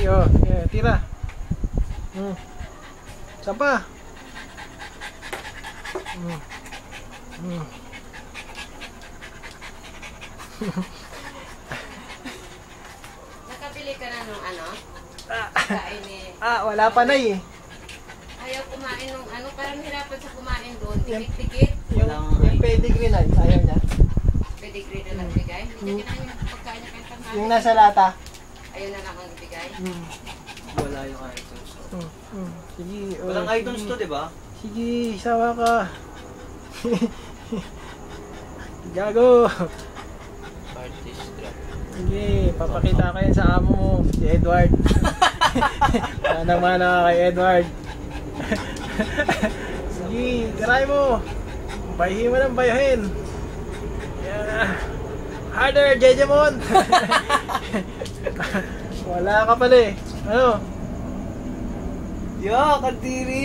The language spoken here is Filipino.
oh. Yeah, tira. Saan pa? Nakabili ka na nung ano? Kain eh. Wala pa na eh. Ayaw kumain nung ano, parang hirapan sa kumain doon. Tikit-tikit. Yung pedigree na, ayaw niya. Pedigree na lang bigay. Hindi niya kinain yung pagkain niya kahit tanghali. Yung nasa lata. Ayun na lang ang ibigay. Wala yung items. Sige. Walang items to, di ba? Sige, sawa ka. Gago. Artist drop. Sige, papakita ko yan sa amo mo, si Edward. Naman na kay Edward. Sige, tiray mo. Bayahin mo ng bayahin. Yeah. Harder, Jejemon. Wala ka pala eh. Ano? Yo, kadiri!